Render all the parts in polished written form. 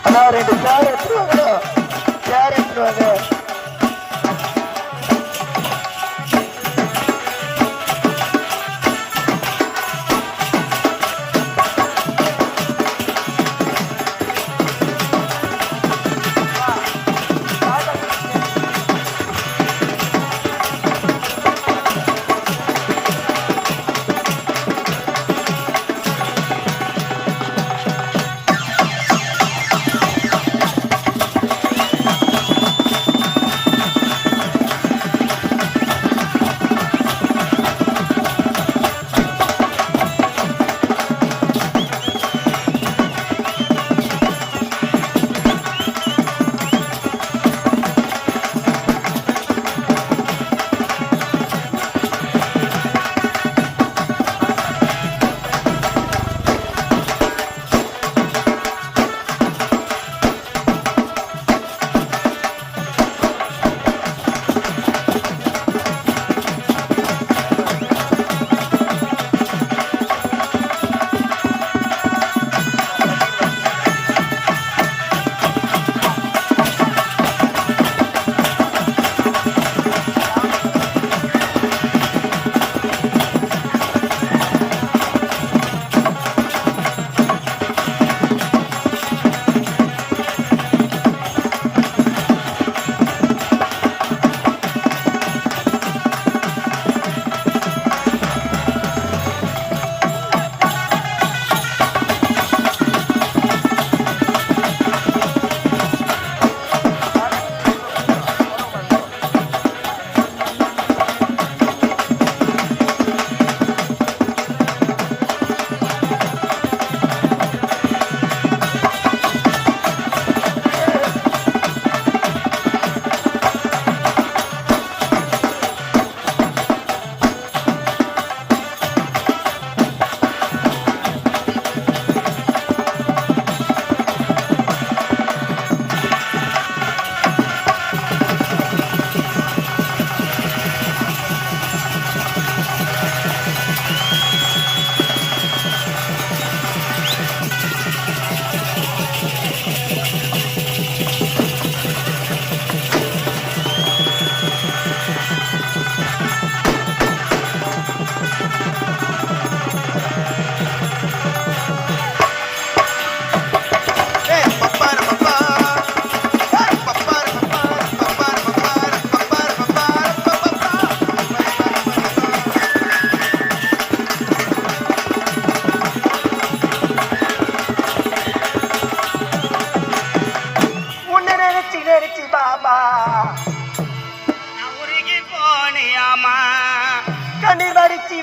அண்ணா 2 சேர் எடுத்துருவாங்க, சேர் எடுத்துருவாங்க.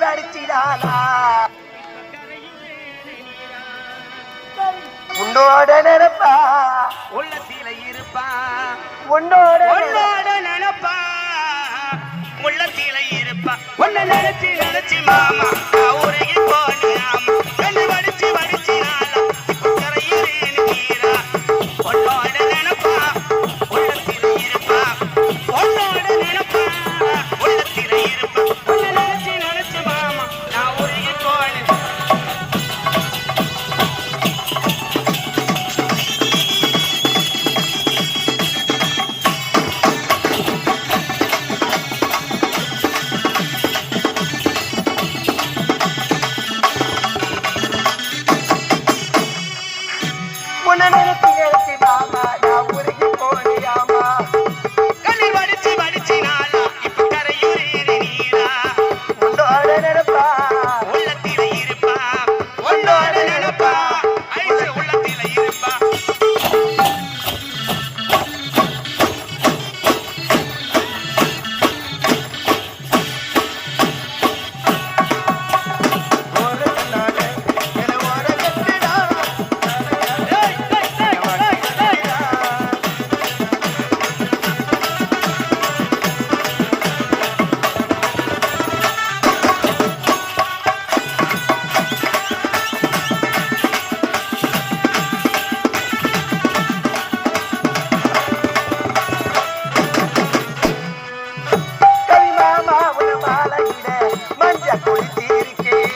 வடிச்சிடானா உன்னோட நினைப்பா உள்ளத்தில இருப்பா உன்னோட நினைப்பா உள்ளத்தில இருப்பா உன்னை நினைச்சு நினைச்சு மாமா நான் உருகி போனியாமா கண்ணு வடிச்சு வடிச்சு நாளா இப்ப கரையிறேன்னு நீரா உன்னோட நினைப்பா உள்ளத்தில இருப்பா உன்னோட நினைப்பா உள்ளத்தில இருப்பா உன்னை நினைச்சு நினைச்சு மாமா நான் உருகி போனேன் நினைச்சு மாமா நான் உருகி போனியாமா கண்ணி வடிச்சு வடிச்சு நாளா இப்ப கரையுறேன்னு நீரா உன்னோட நினைப்பா உள்ளத்தில இருப்பா உன்னோட நினைப்பா ஐசு உள்ளத்தில இருப்பா ஒரு நாடு என ஒரு கட்டிடா கவி மாமா உன மாலையிட மஞ்ச குளித்திருக்கேன்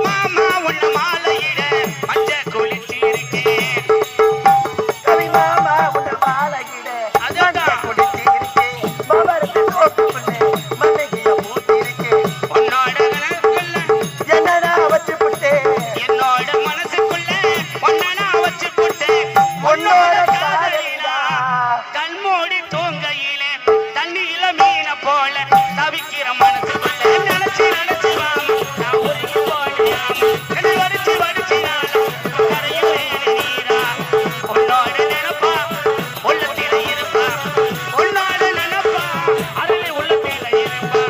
மாமா உன்ன மாலையிட மஞ்ச குளிச்சிருக்கேன் கவி மாமா உன மாலையிட மஞ்ச குளித்திருக்கேன் மாமரத்து தோப்புக்குள்ளே மல்லிகைய பூத்திருக்கேன் உன்னோட கனவுக்குள்ள என்னடா வச்சு புட்டேன் என்னோட மனசுக்குள்ள உன்னை நான் வச்சு போட்டேன் உன்னோட உன்னோட காதலினா காதலினா கண்மூடி தூங்கையிலே தண்ணியில மீன போல தவிக்கிற மனசுக்குள்ள நினைச்சு நினைச்சு வாமா நான் உருகி போனியாமா கண்ணி வடிச்சு வடிச்சு நாளா கரையுறேன்னு நீரா உன்னோட நினைப்பா உள்ளத்தில இருப்பா உன்னோட நினைப்பா அருளி உள்ளத்தில இருப்பா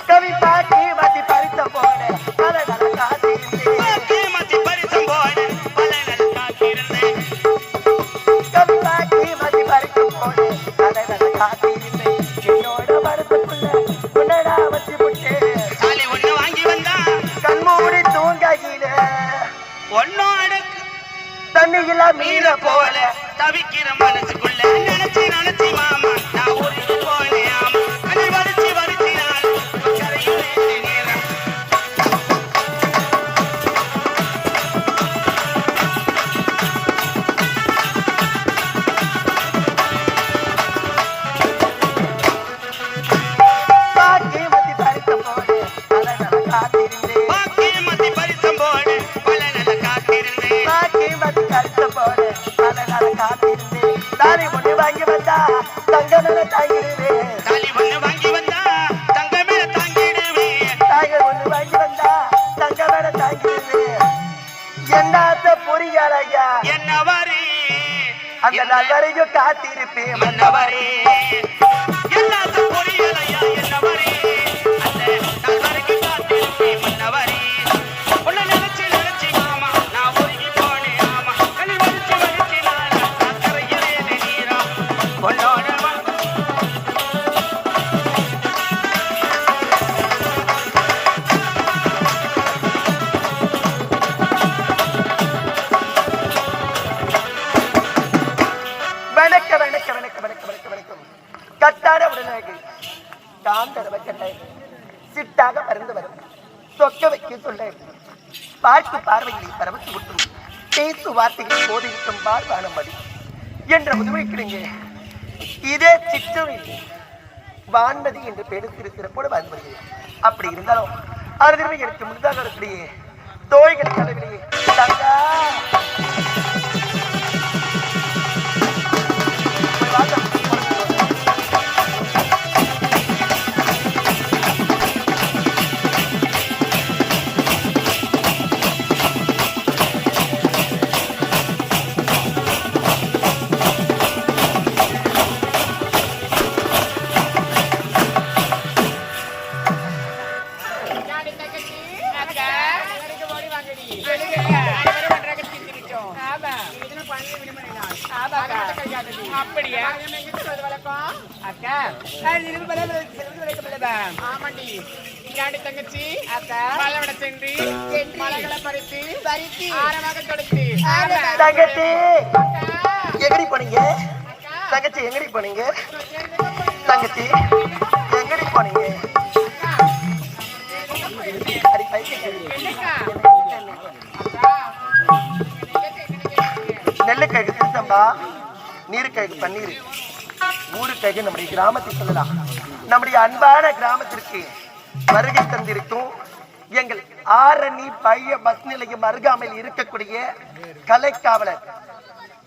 கவி பாட்டி மத்தி பறித்த போட அழகழ காத்திருந்தேன் பாக்கி மத்தி பரிசம் போட பல நாள் காத்திருந்தேன் கவி பாட்டி மத்தி பறித்த போட அழகழ காத்திருந்தேன் என்னோட மரத்துக்குள்ள உன்னடா வச்சு புட்டேன் தாலி ஒண்ணு வாங்கி வந்தா கண்மூடி தூங்கையில ஒன்னோட தண்ணியில மீன மீன போல போல தவிக்கிற மனசுக்குள்ள நினைச்சு நினைச்சு மாமா நான் உருகி போனேன் கண்ணி வடிச்சு வடிச்சு நான் கரையுறேன்னு நீரா பாட்டி மத்தி பறித்த போட அழகழ காத்திருந்தேன் பாக்கி மத்தி பரிசம் போட பல நல்ல காத்திருந்தேன் பாட்டி மத்தி பறித்த போட அழகழ காத்திருந்தேன் தாரி ஒண்ணு வாங்கி வந்தா தங்க நில தாங்கிடுவேன் தாலி ஒண்ணு வாங்கி வந்தா தங்க மேல தாங்கிடுவேன் தாய்கள் ஒண்ணு வாங்கி வந்தா தங்க மேல தாங்கிடுவேன் என்னாத்த பொறியாளையா என்னவரே அந்த நாள் வரையும் காத்திருப்பேன் மன்னவரே எல்லாத்த பொரியலையா என்னவரே அந்த நாள் வரைக்கும் காத்திருப்பேன் மன்னவரே உன்னை நினைச்சு நினைச்சு மாமா நான் உருகி போனேன் ஆமா கண்ணி வலிச்சு வலிச்சு நாளா நான் கரையிறேன்னு நீரா உன்னோட வணக்க வணக்க வணக்க வணக்க வணக்க வணக்கம் கட்டாட உடனே காந்தரவ கட்டை சிட்டாக பறந்து வரும் சொக்க வைக்க சொல்ல பார்த்து பார்வைகளை பரவச்சு விட்டும் பேசு வார்த்தைகளை போதிவிட்டும் பார்வானம் மதி என்ற முதுமை கிடுங்க இதே சிற்றொழில் வான்மதி என்று பேரு கூட வாழ்ந்து வருகிறேன். அப்படி இருந்தாலும் அறுதிமை எனக்கு முன்னதாக இருக்கக்கூடிய தோய்கள் தலைவிலேயே தங்கா அப்படியா அக்கா ஆமாண்டி இங்காடி தங்கச்சி மலைவிட சென்று மலைகளை பறித்து ஆரமாக கொடுத்து தங்கச்சி எங்கடி போனீங்க தங்கச்சி எங்கடி போனீங்க தங்கச்சி எங்கடி போனீங்க அடி நெல்லுக்காய்க்கு திருத்தம்பா நீருக்காய்க்கு பன்னீர் ஊருக்காய்க்கு நம்முடைய கிராமத்தை சொல்லலாம் நம்முடைய அன்பான கிராமத்திற்கு வருகை தந்திருக்கும் எங்கள் ஆரணி பழைய பஸ் நிலையம் அருகாமையில் இருக்கக்கூடிய கலைக்காவலர்